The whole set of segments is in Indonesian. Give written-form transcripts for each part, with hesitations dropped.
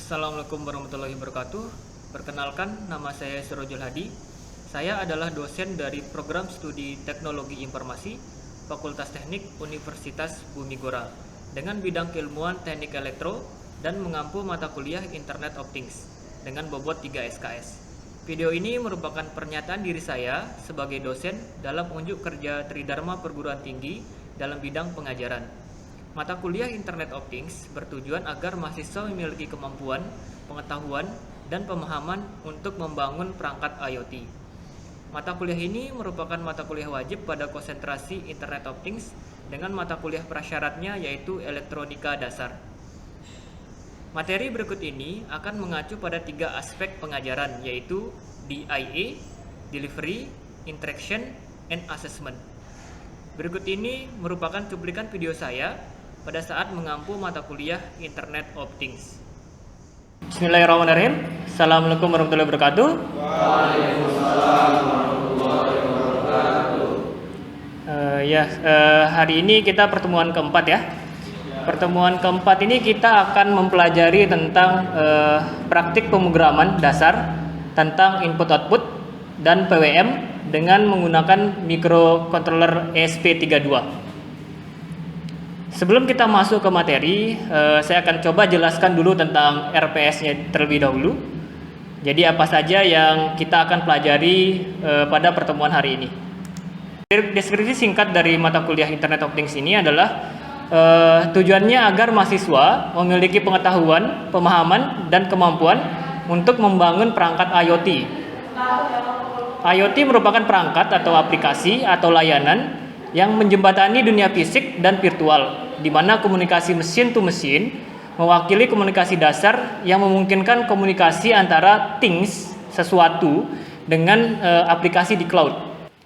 Assalamualaikum warahmatullahi wabarakatuh. Perkenalkan, nama saya Sirojul Hadi. Saya adalah dosen dari Program Studi Teknologi Informasi Fakultas Teknik Universitas Bumi Gora dengan bidang keilmuan Teknik Elektro dan mengampu mata kuliah Internet of Things dengan bobot 3 SKS. Video ini merupakan pernyataan diri saya sebagai dosen dalam unjuk kerja Tridharma Perguruan Tinggi dalam bidang pengajaran. Mata kuliah Internet of Things bertujuan agar mahasiswa memiliki kemampuan, pengetahuan, dan pemahaman untuk membangun perangkat IoT. Mata kuliah ini merupakan mata kuliah wajib pada konsentrasi Internet of Things dengan mata kuliah prasyaratnya yaitu elektronika dasar. Materi berikut ini akan mengacu pada 3 aspek pengajaran yaitu DIA, Delivery, Interaction, and Assessment. Berikut ini merupakan cuplikan video saya pada saat mengampu mata kuliah Internet of Things. Bismillahirrahmanirrahim. Assalamualaikum warahmatullahi wabarakatuh. Waalaikumsalam warahmatullahi wabarakatuh. Hari ini kita pertemuan keempat ya. Pertemuan keempat ini kita akan mempelajari tentang praktik pemrograman dasar tentang input-output dan PWM dengan menggunakan microcontroller ESP32. Sebelum kita masuk ke materi, saya akan coba jelaskan dulu tentang RPS-nya terlebih dahulu. Jadi apa saja yang kita akan pelajari pada pertemuan hari ini. Deskripsi singkat dari mata kuliah Internet of Things ini adalah tujuannya agar mahasiswa memiliki pengetahuan, pemahaman, dan kemampuan untuk membangun perangkat IoT. IoT merupakan perangkat atau aplikasi atau layanan yang menjembatani dunia fisik dan virtual, di mana komunikasi mesin to mesin mewakili komunikasi dasar yang memungkinkan komunikasi antara things, sesuatu, dengan aplikasi di cloud.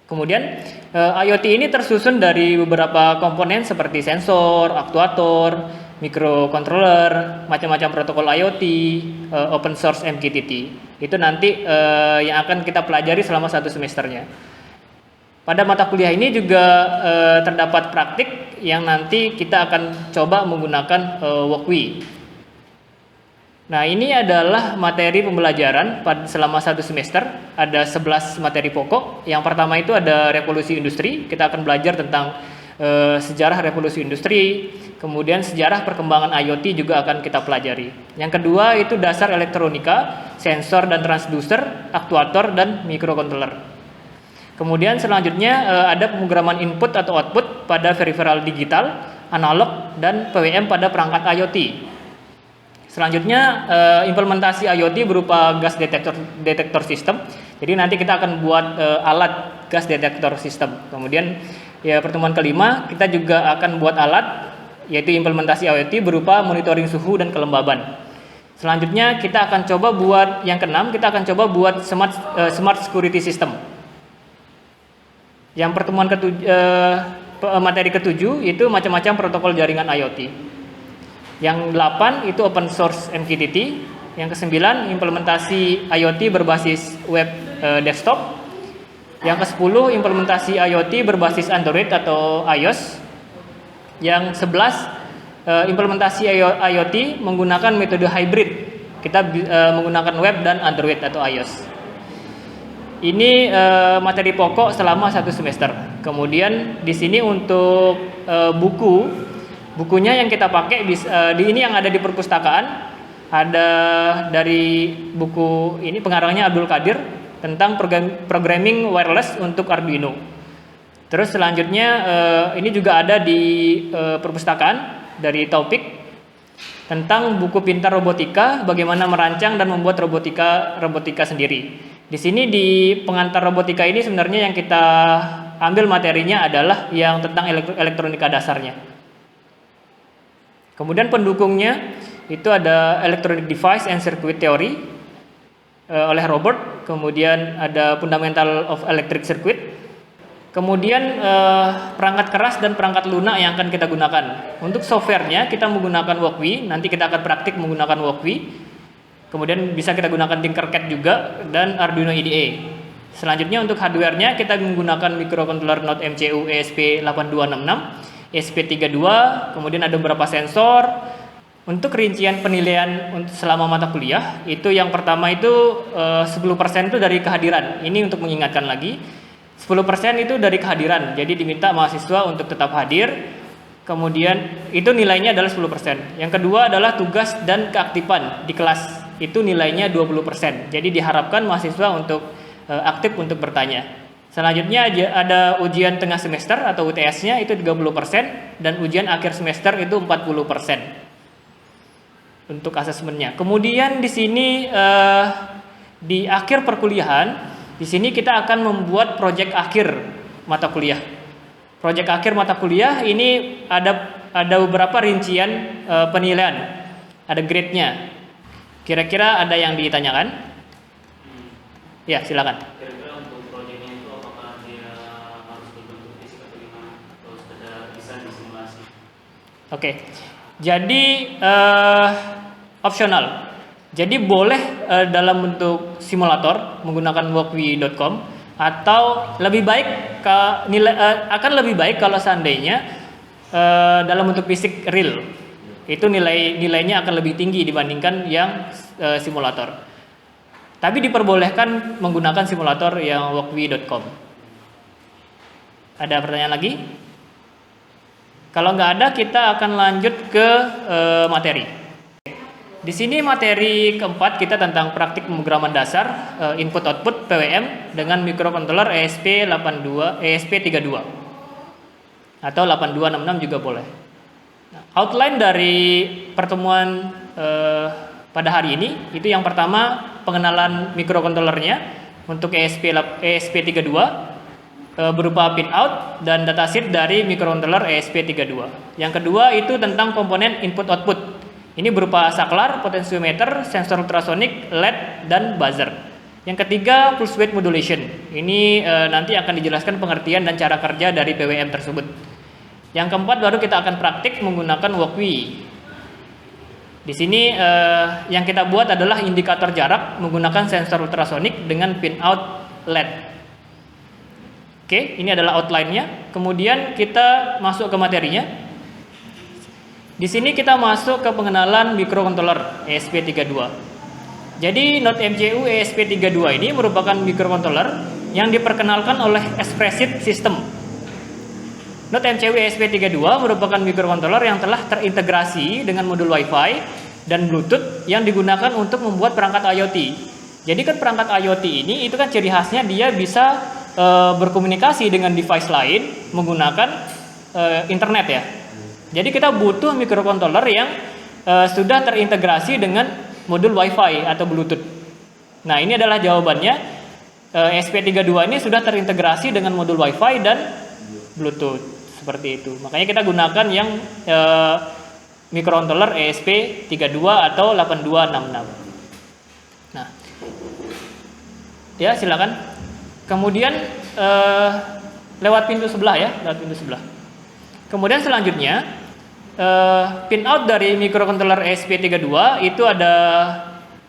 Kemudian IoT ini tersusun dari beberapa komponen seperti sensor, aktuator, microcontroller, macam-macam protokol IoT, open source MQTT. Itu nanti yang akan kita pelajari selama 1 semesternya. Pada mata kuliah ini juga terdapat praktik yang nanti kita akan coba menggunakan Walkwi. Nah, ini adalah materi pembelajaran selama 1 semester. Ada 11 materi pokok. Yang pertama itu ada revolusi industri. Kita akan belajar tentang sejarah revolusi industri. Kemudian sejarah perkembangan IoT juga akan kita pelajari. Yang kedua itu dasar elektronika, sensor dan transducer, aktuator, dan microcontroller. Kemudian selanjutnya ada pemrograman input atau output pada peripheral digital, analog, dan PWM pada perangkat IoT. Selanjutnya implementasi IoT berupa gas detektor system. Jadi nanti kita akan buat alat gas detektor system. Kemudian pertemuan kelima kita juga akan buat alat yaitu implementasi IoT berupa monitoring suhu dan kelembaban. Selanjutnya kita akan coba buat yang keenam, kita akan coba buat smart security system. Yang pertemuan materi ketujuh itu macam-macam protokol jaringan IoT. Yang 8 itu open source MQTT. Yang ke-9 implementasi IoT berbasis web desktop. Yang ke-10 implementasi IoT berbasis Android atau iOS. Yang 11 implementasi IoT menggunakan metode hybrid. Kita menggunakan web dan Android atau iOS. Ini materi pokok selama 1 semester. Kemudian di sini untuk bukunya yang kita pakai di ini yang ada di perpustakaan ada dari buku ini pengarangnya Abdul Qadir tentang programming wireless untuk Arduino. Terus selanjutnya ini juga ada di perpustakaan dari Taufik tentang buku pintar robotika, bagaimana merancang dan membuat robotika sendiri. Di sini di pengantar robotika ini sebenarnya yang kita ambil materinya adalah yang tentang elektronika dasarnya. Kemudian pendukungnya itu ada Electronic Device and Circuit Theory oleh Robert. Kemudian ada Fundamental of Electric Circuit. Kemudian perangkat keras dan perangkat lunak yang akan kita gunakan. Untuk softwarenya kita menggunakan Walkwi. Nanti kita akan praktik menggunakan Walkwi. Kemudian bisa kita gunakan Tinkercad juga dan Arduino IDE. Selanjutnya untuk hardwarenya kita menggunakan microcontroller Node MCU ESP8266, ESP32, kemudian ada beberapa sensor, Untuk rincian penilaian selama mata kuliah, itu yang pertama itu 10% itu dari kehadiran. Ini untuk mengingatkan lagi, 10% itu dari kehadiran. Jadi diminta mahasiswa untuk tetap hadir. Kemudian itu nilainya adalah 10%. Yang kedua adalah tugas dan keaktifan di kelas. Itu nilainya 20%. Jadi diharapkan mahasiswa untuk aktif untuk bertanya. Selanjutnya ada ujian tengah semester atau UTS-nya itu 30% dan ujian akhir semester itu 40%. Untuk asesmennya. Kemudian di sini di akhir perkuliahan, di sini kita akan membuat proyek akhir mata kuliah. Proyek akhir mata kuliah ini ada beberapa rincian penilaian, ada grade-nya. Kira-kira ada yang ditanyakan? Ya, silakan. Kira-kira untuk proyeknya itu apakah dia harus berbentuk fisik atau gimana? Atau sekedar bisa disimulasi? Oke. Jadi opsional. Jadi boleh dalam bentuk simulator menggunakan walkwi.com atau lebih baik akan lebih baik kalau seandainya dalam bentuk fisik real. Itu nilainya akan lebih tinggi dibandingkan yang simulator. Tapi diperbolehkan menggunakan simulator yang walkwi.com. Ada pertanyaan lagi? Kalau nggak ada, kita akan lanjut ke materi. Di sini materi keempat kita tentang praktik pemrograman dasar input-output PWM dengan microcontroller ESP32 atau 8266 juga boleh. Nah, outline dari pertemuan pada hari ini itu yang pertama pengenalan microcontrollernya untuk ESP32 berupa pinout dan datasheet dari microcontroller ESP32. Yang kedua itu tentang komponen input-output. Ini berupa saklar, potentiometer, sensor ultrasonic, LED, dan buzzer. Yang ketiga pulse width modulation. Ini nanti akan dijelaskan pengertian dan cara kerja dari PWM tersebut. Yang keempat baru kita akan praktik menggunakan walkwi. Di sini yang kita buat adalah indikator jarak menggunakan sensor ultrasonic dengan pinout LED. Oke, ini adalah outline-nya. Kemudian kita masuk ke materinya. Di sini kita masuk ke pengenalan microcontroller ESP32. Jadi Node MCU ESP32 ini merupakan microcontroller yang diperkenalkan oleh Espressif System. Node MCU ESP32 merupakan microcontroller yang telah terintegrasi dengan modul Wi-Fi dan Bluetooth yang digunakan untuk membuat perangkat IoT. Jadi kan perangkat IoT ini itu kan ciri khasnya dia bisa berkomunikasi dengan device lain menggunakan internet ya. Jadi kita butuh microcontroller yang sudah terintegrasi dengan modul Wi-Fi atau Bluetooth. Nah, ini adalah jawabannya. ESP32 ini sudah terintegrasi dengan modul Wi-Fi dan Bluetooth seperti itu. Makanya kita gunakan yang microcontroller ESP32 atau 8266. Nah, ya silakan. Kemudian lewat pintu sebelah ya, lewat pintu sebelah. Kemudian selanjutnya pinout dari microcontroller ESP32 itu ada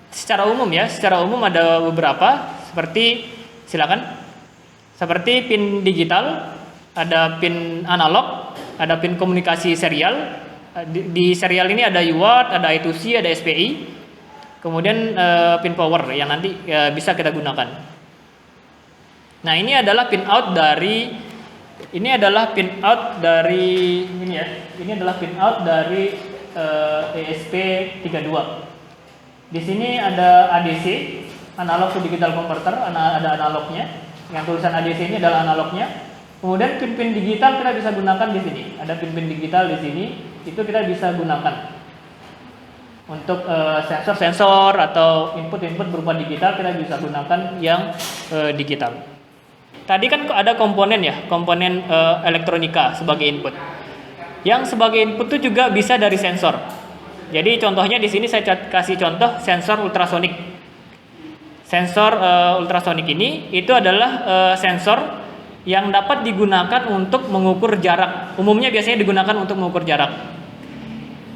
secara umum ya, secara umum ada beberapa seperti silakan. Seperti pin digital, ada pin analog, ada pin komunikasi serial. Di serial ini ada UART, ada I2C, ada SPI. Kemudian pin power yang nanti bisa kita gunakan. Nah, ini adalah pinout dari ini adalah pinout dari ESP32. Di sini ada ADC, analog to digital converter, ada analognya. Yang tulisan ADC ini adalah analognya. Kemudian pin-pin digital kita bisa gunakan di sini. Ada pin-pin digital di sini, itu kita bisa gunakan untuk sensor-sensor atau input-input berupa digital kita bisa gunakan yang digital. Tadi kan ada komponen ya, komponen elektronika sebagai input. Yang sebagai input itu juga bisa dari sensor. Jadi contohnya di sini saya kasih contoh sensor ultrasonik. Sensor ultrasonik ini itu adalah sensor yang dapat digunakan untuk mengukur jarak. Umumnya biasanya digunakan untuk mengukur jarak.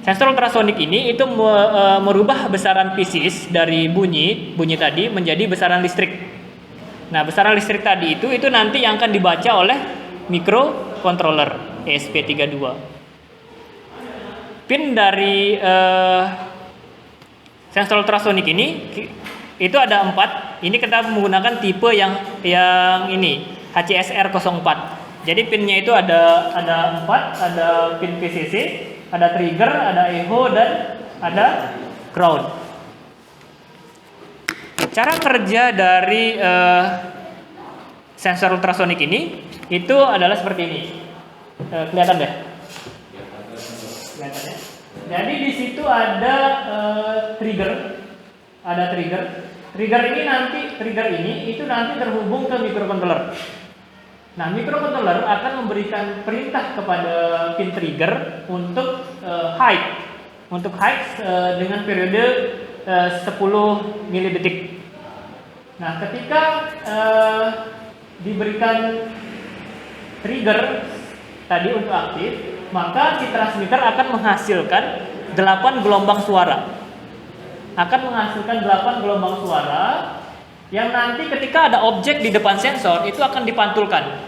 Sensor ultrasonik ini itu merubah besaran physis dari bunyi tadi menjadi besaran listrik. Nah, besaran listrik tadi itu nanti yang akan dibaca oleh microcontroller ESP32. pin dari sensor ultrasonik ini itu ada 4. Ini kita menggunakan tipe yang ini HCSR 04. Jadi pinnya itu ada 4, ada pin PCC, ada trigger, ada echo, dan ada ground. Cara kerja dari sensor ultrasonik ini itu adalah seperti ini. Kelihatan deh? Kelihatan ya? Jadi di situ ada trigger, Trigger ini itu nanti terhubung ke microcontroller. Nah, microcontroller akan memberikan perintah kepada pin trigger untuk hide, dengan periode 10 milidetik. Nah, ketika diberikan trigger tadi untuk aktif, maka si transmitter akan menghasilkan 8 gelombang suara. Yang nanti ketika ada objek di depan sensor itu akan dipantulkan.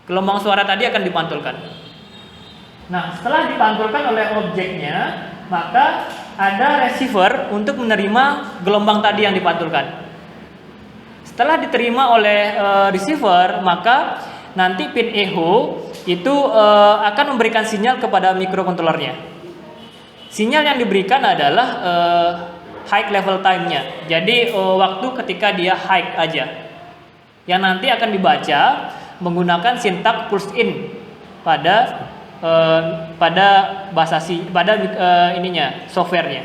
Gelombang suara tadi akan dipantulkan. Nah, setelah dipantulkan oleh objeknya, maka ada receiver untuk menerima gelombang tadi yang dipantulkan. Setelah diterima oleh receiver, maka nanti pin echo itu akan memberikan sinyal kepada microcontrollernya. Sinyal yang diberikan adalah high level time-nya. Jadi waktu ketika dia high aja. Yang nanti akan dibaca menggunakan sintak pulse in pada softwarenya.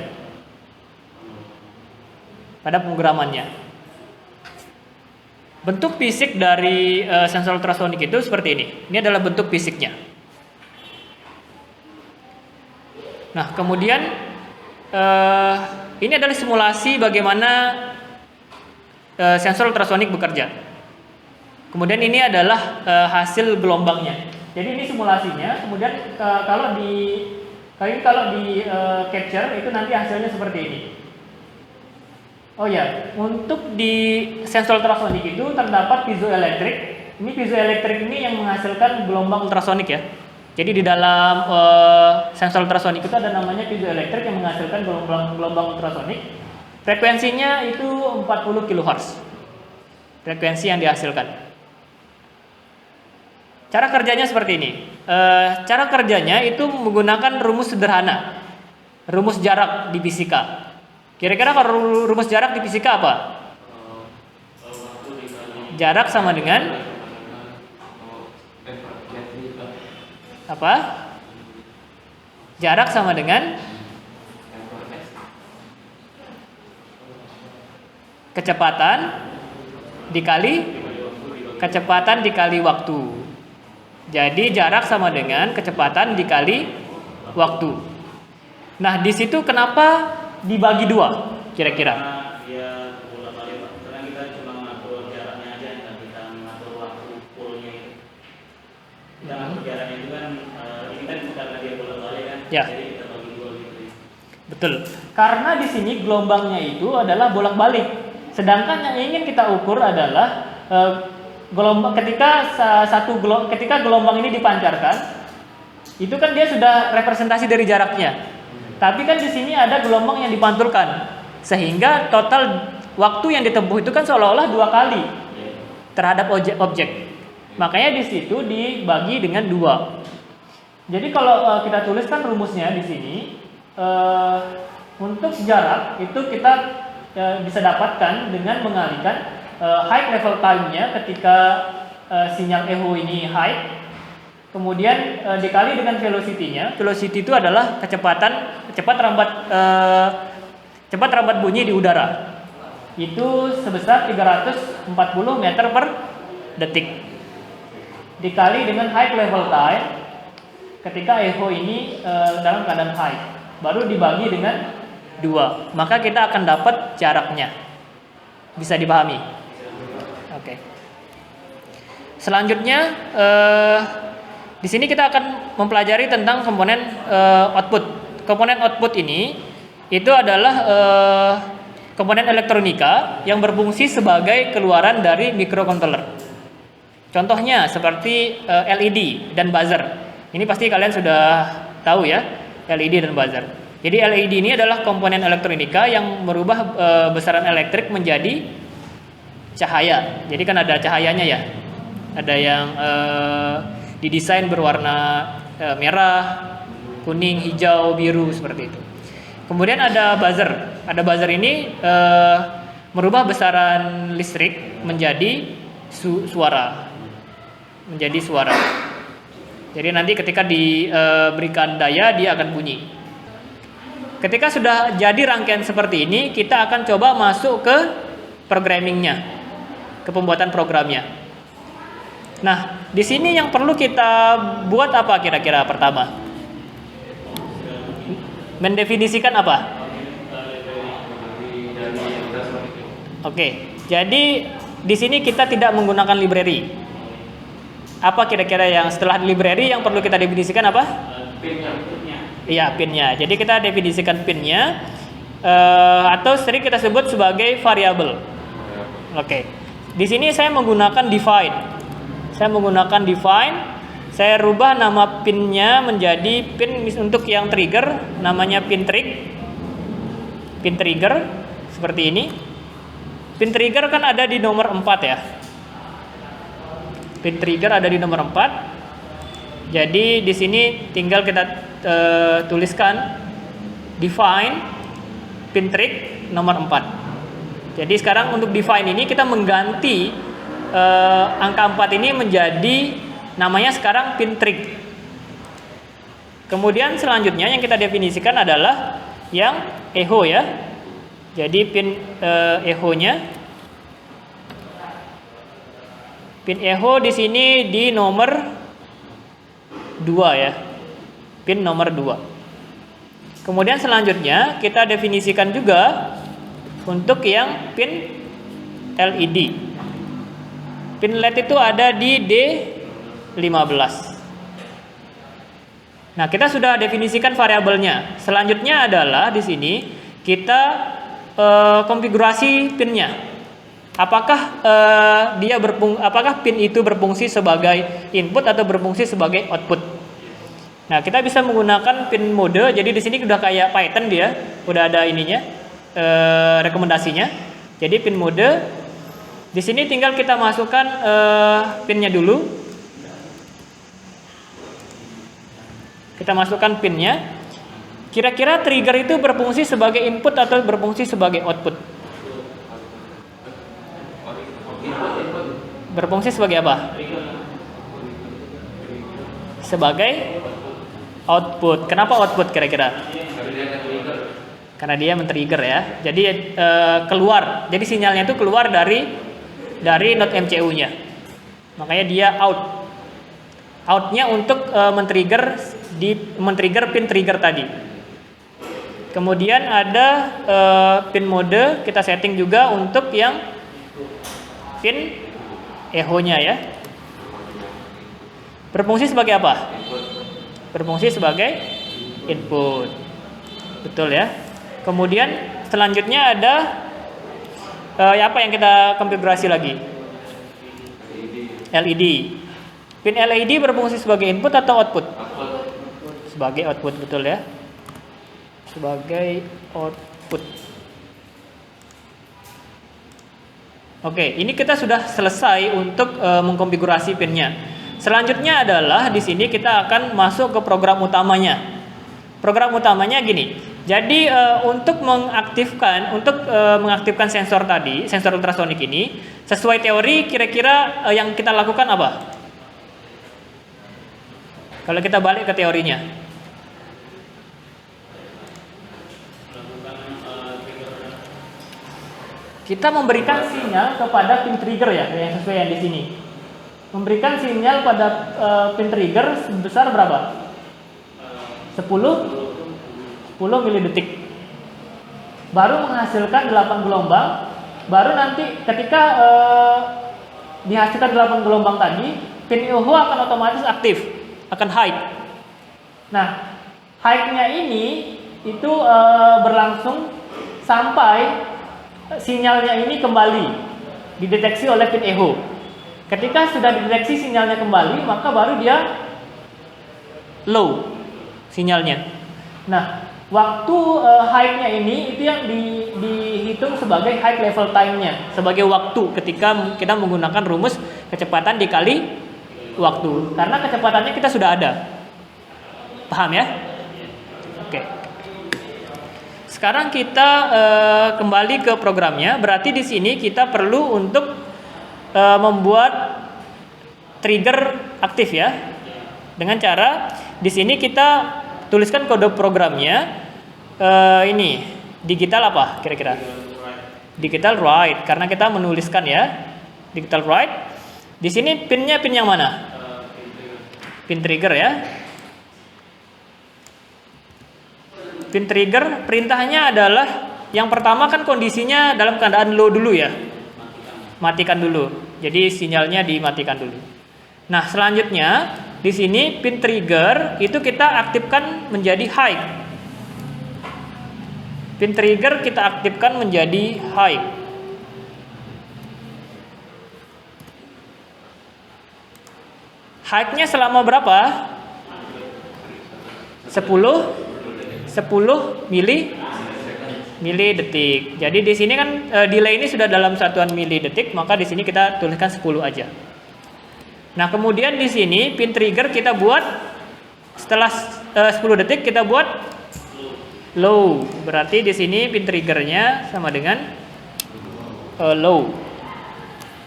Pada pemrogramannya. Bentuk fisik dari sensor ultrasonik itu seperti ini. Ini adalah bentuk fisiknya. Nah, kemudian ini adalah simulasi bagaimana sensor ultrasonik bekerja. Kemudian ini adalah hasil gelombangnya. Jadi ini simulasinya. Kemudian kalau di capture itu nanti hasilnya seperti ini. Oh ya, untuk di sensor ultrasonik itu terdapat piezoelektrik. Ini piezoelektrik ini yang menghasilkan gelombang ultrasonik ya. Jadi di dalam sensor ultrasonik itu ada namanya piezoelektrik yang menghasilkan gelombang ultrasonik. Frekuensinya itu 40 kHz. Frekuensi yang dihasilkan. Cara kerjanya seperti ini. Cara kerjanya itu menggunakan rumus sederhana. Rumus jarak di fisika. Kira-kira kalau rumus jarak di fisika apa? Jarak sama dengan apa? Jarak sama dengan kecepatan dikali waktu. Jadi jarak sama dengan kecepatan dikali waktu. Nah, di situ kenapa dibagi 2 kira-kira? Karena dia bolak-balik, karena kita cuma mengatur jaraknya aja, nggak kita mengatur waktu fullnya itu. Kita mengatur jaraknya itu kan, ini kan karena dia bolak-balik kan, Ya. jadi kita bagi 2 gitu. Betul. Karena di sini gelombangnya itu adalah bolak-balik. Sedangkan yang ingin kita ukur adalah gelombang ketika gelombang ini dipancarkan, itu kan dia sudah representasi dari jaraknya. Tapi kan di sini ada gelombang yang dipantulkan, sehingga total waktu yang ditempuh itu kan seolah-olah 2 kali terhadap objek. Makanya di situ dibagi dengan 2. Jadi kalau kita tuliskan rumusnya di sini, untuk jarak itu kita bisa dapatkan dengan mengalihkan high level time-nya ketika sinyal echo ini high. Kemudian dikali dengan velocity-nya. Velocity itu adalah cepat rambat bunyi di udara. Itu sebesar 340 meter per detik. Dikali dengan high level time ketika echo ini dalam keadaan high. Baru dibagi dengan 2. Maka kita akan dapat jaraknya. Bisa dipahami? Oke. Selanjutnya di sini kita akan mempelajari tentang komponen output. Komponen output ini itu adalah komponen elektronika yang berfungsi sebagai keluaran dari microcontroller. Contohnya seperti LED dan buzzer. Ini pasti kalian sudah tahu ya. LED dan buzzer. Jadi LED ini adalah komponen elektronika yang merubah besaran elektrik menjadi cahaya. Jadi kan ada cahayanya ya. Ada yang didesain berwarna merah, kuning, hijau, biru seperti itu. Kemudian ada buzzer. Ada buzzer ini merubah besaran listrik menjadi suara. Menjadi suara. Jadi nanti ketika diberikan daya dia akan bunyi. Ketika sudah jadi rangkaian seperti ini, kita akan coba masuk ke programmingnya, ke pembuatan programnya. Nah, di sini yang perlu kita buat apa kira-kira pertama? Mendefinisikan apa? Oke, jadi di sini kita tidak menggunakan library. Apa kira-kira yang setelah library yang perlu kita definisikan apa? Iya, pinnya. Jadi kita definisikan pinnya atau sering kita sebut sebagai variabel. Oke. Di sini saya menggunakan define. Saya rubah nama pinnya menjadi pin untuk yang trigger, namanya pin trigger seperti ini. Pin trigger kan ada di nomor 4 ya. Pin trigger ada di nomor 4. Jadi di sini tinggal kita tuliskan define pin trig nomor 4. Jadi sekarang untuk define ini kita mengganti angka 4 ini menjadi namanya sekarang pin trig. Kemudian selanjutnya yang kita definisikan adalah yang echo ya. Jadi pin echo-nya, pin echo di sini di nomor 2 ya. Pin nomor 2. Kemudian selanjutnya kita definisikan juga untuk yang pin LED. Pin LED itu ada di D15. Nah, kita sudah definisikan variabelnya. Selanjutnya adalah di sini kita konfigurasi pinnya. Apakah apakah pin itu berfungsi sebagai input atau berfungsi sebagai output? Nah, kita bisa menggunakan pin mode. Jadi di sini udah kayak Python dia, udah ada ininya, rekomendasinya. Jadi pin mode. Di sini tinggal kita masukkan pinnya dulu. Kita masukkan pinnya. Kira-kira trigger itu berfungsi sebagai input atau berfungsi sebagai output? Berfungsi sebagai apa? Sebagai output. Kenapa output kira-kira? Karena dia men-trigger ya. Jadi keluar. Jadi sinyalnya itu keluar dari node MCU-nya. Makanya dia out. Outnya untuk men-trigger pin trigger tadi. Kemudian ada pin mode, kita setting juga untuk yang pin echo-nya ya. Berfungsi sebagai apa? Berfungsi sebagai input. Betul ya. Kemudian selanjutnya ada apa yang kita konfigurasi lagi? LED. Pin LED berfungsi sebagai input atau output? Sebagai output, betul ya. Sebagai output. Oke, ini kita sudah selesai untuk mengkonfigurasi pinnya. Selanjutnya adalah di sini kita akan masuk ke program utamanya. Program utamanya gini. Jadi untuk mengaktifkan sensor tadi, sensor ultrasonik ini, sesuai teori kira-kira yang kita lakukan apa? Kalau kita balik ke teorinya. Kita memberikan sinyal kepada pin trigger ya, yang sesuai yang di sini. Memberikan sinyal pada pin trigger sebesar berapa? 10 milidetik. Baru menghasilkan 8 gelombang. Baru nanti ketika dihasilkan 8 gelombang tadi, pin echo akan otomatis aktif, akan high. Nah, high-nya ini itu berlangsung sampai sinyalnya ini kembali dideteksi oleh pin echo. Ketika sudah dideteksi sinyalnya kembali, maka baru dia low sinyalnya. Nah, waktu high-nya ini itu yang dihitung sebagai high level time-nya, sebagai waktu ketika kita menggunakan rumus kecepatan dikali waktu. Karena kecepatannya kita sudah ada. Paham ya? Oke. Sekarang kita kembali ke programnya. Berarti di sini kita perlu untuk membuat trigger aktif ya. Dengan cara di sini kita tuliskan kode programnya ini digital apa kira-kira? Digital write karena kita menuliskan ya. Digital write. Di sini pinnya pin yang mana? Pin trigger ya. Pin trigger perintahnya adalah yang pertama kan kondisinya dalam keadaan low dulu ya. Matikan dulu. Jadi sinyalnya dimatikan dulu. Nah, selanjutnya di sini pin trigger itu kita aktifkan menjadi high. Pin trigger kita aktifkan menjadi high. High-nya selama berapa? 10 mili detik. Jadi di sini kan delay ini sudah dalam satuan mili detik, maka di sini kita tuliskan 10 aja. Nah, kemudian di sini pin trigger kita buat setelah 10 detik kita buat low. Berarti di sini pin triggernya sama dengan low.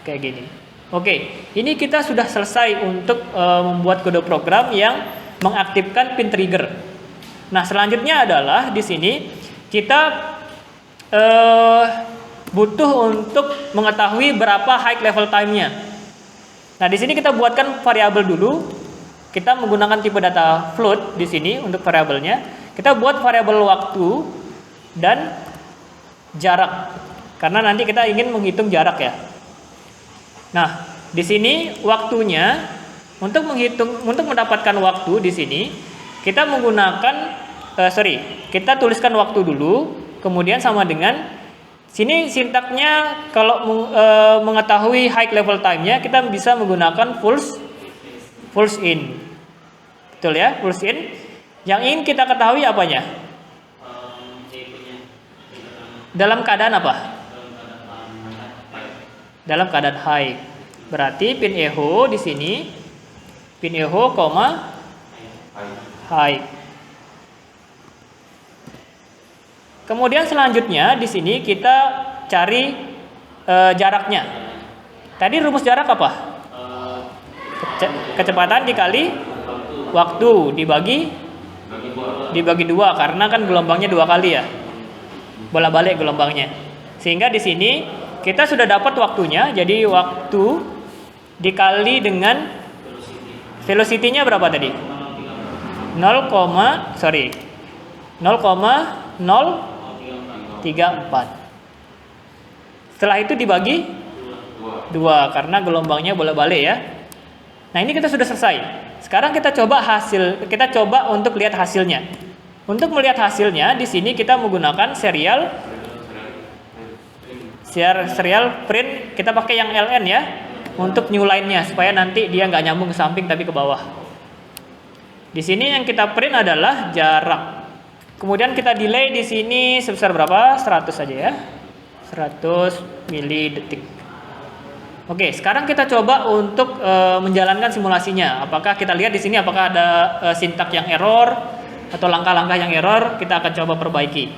Kayak gini. Oke, ini kita sudah selesai untuk membuat kode program yang mengaktifkan pin trigger. Nah, selanjutnya adalah di sini kita butuh untuk mengetahui berapa high level time-nya. Nah, di sini kita buatkan variabel dulu. Kita menggunakan tipe data float di sini untuk variabelnya. Kita buat variabel waktu dan jarak. Karena nanti kita ingin menghitung jarak ya. Nah, di sini waktunya untuk mendapatkan waktu di sini kita menggunakan kita tuliskan waktu dulu, kemudian sama dengan sini sintaknya kalau mengetahui high level time-nya kita bisa menggunakan pulse in. Betul ya, pulse in. Yang ingin kita ketahui apanya? Dalam keadaan apa? Dalam keadaan high. Berarti pin echo di sini pin echo, high. Kemudian selanjutnya di sini kita cari jaraknya. Tadi rumus jarak apa? Kecepatan dikali waktu dibagi 2 karena kan gelombangnya 2 kali ya. Bolak-balik gelombangnya. Sehingga di sini kita sudah dapat waktunya. Jadi waktu dikali dengan velocity-nya berapa tadi? 0,034. Setelah itu dibagi 2 karena gelombangnya bolak-balik ya. Nah, ini kita sudah selesai. Sekarang kita coba untuk lihat hasilnya. Untuk melihat hasilnya di sini kita menggunakan serial print. Kita pakai yang ln ya untuk new line-nya supaya nanti dia nggak nyambung ke samping tapi ke bawah. Di sini yang kita print adalah jarak. Kemudian kita delay di sini sebesar berapa? 100 saja ya. 100 mili detik. Oke, sekarang kita coba untuk menjalankan simulasinya. Apakah kita lihat di sini apakah ada sintak yang error atau langkah-langkah yang error? Kita akan coba perbaiki.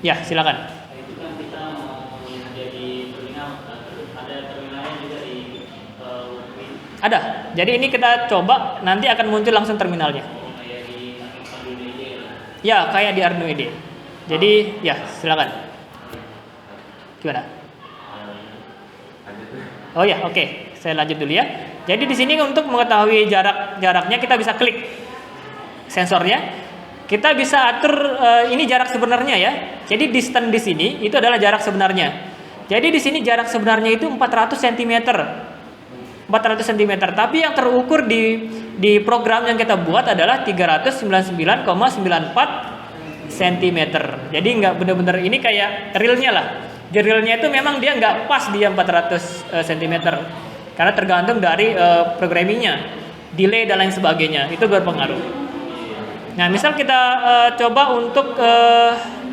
Ya, silakan. Itu kan kita mau jadi terminal, ada terminalnya juga di Win. Ada. Jadi ini kita coba, nanti akan muncul langsung terminalnya. Kayak di Arduino IDE. Ya, kayak di Arduino IDE. Jadi, ya, silakan. Gimana? Oh ya, oke. Saya lanjut dulu ya. Jadi di sini untuk mengetahui jaraknya kita bisa klik sensornya. Kita bisa atur ini jarak sebenarnya ya. Jadi distance di sini itu adalah jarak sebenarnya. Jadi di sini jarak sebenarnya itu 400 cm. 400 cm. Tapi yang terukur di program yang kita buat adalah 399,94 cm. Jadi nggak benar-benar ini kayak realnya lah. Realnya itu memang dia nggak pas dia 400 cm. Karena tergantung dari programmingnya, delay dan lain sebagainya. Itu berpengaruh. Nah, misal kita coba untuk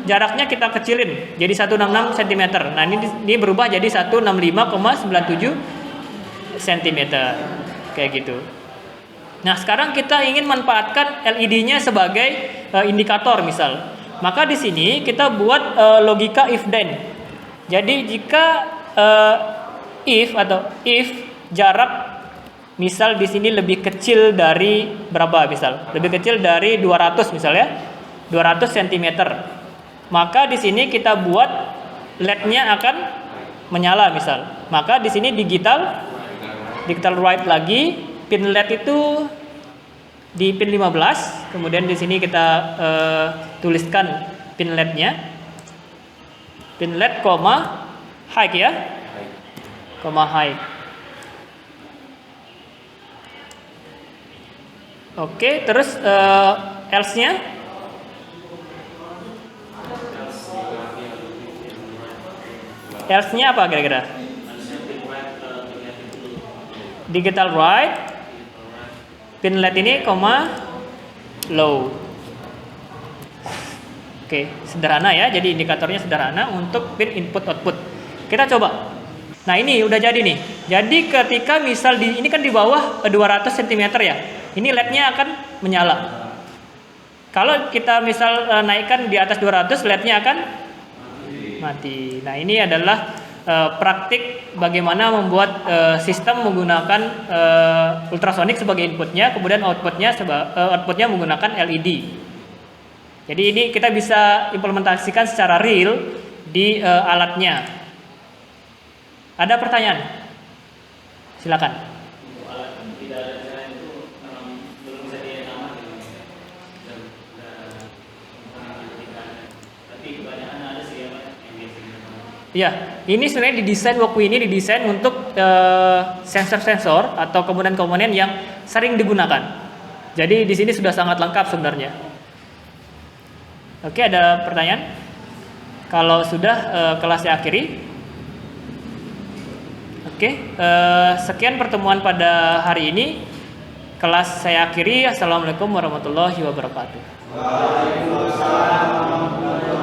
jaraknya kita kecilin jadi 166 cm. Nah, ini berubah jadi 165,97 cm. Kayak gitu. Nah, sekarang kita ingin manfaatkan LED-nya sebagai indikator misal. Maka di sini kita buat logika if then. Jadi jika if jarak misal di sini lebih kecil dari berapa misal? Lebih kecil dari 200 misalnya. 200 cm. Maka di sini kita buat LED-nya akan menyala misal. Maka di sini digital right lagi, pin LED itu di pin 15, kemudian di sini kita tuliskan pin LED-nya. Pin LED, high ya. High. Oke, terus else-nya else-nya apa kira-kira? Digital right, pin LED ini, low. Oke, sederhana ya. Jadi indikatornya sederhana untuk pin input output. Kita coba. Nah, ini udah jadi nih. Jadi ketika misal ini kan di bawah 200 cm ya. Ini LED-nya akan menyala. Kalau kita misal naikkan di atas 200, LED-nya akan mati. Nah, ini adalah praktik bagaimana membuat sistem menggunakan ultrasonik sebagai inputnya, kemudian outputnya menggunakan LED. Jadi ini kita bisa implementasikan secara real di alatnya. Ada pertanyaan? Silakan. Ya, ini sebenarnya Woku ini didesain untuk sensor-sensor atau komponen-komponen yang sering digunakan. Jadi di sini sudah sangat lengkap sebenarnya. Oke, ada pertanyaan? Kalau sudah, kelas saya akhiri. Oke, sekian pertemuan pada hari ini. Kelas saya akhiri. Assalamualaikum warahmatullahi wabarakatuh. Waalaikumsalam warahmatullahi wabarakatuh.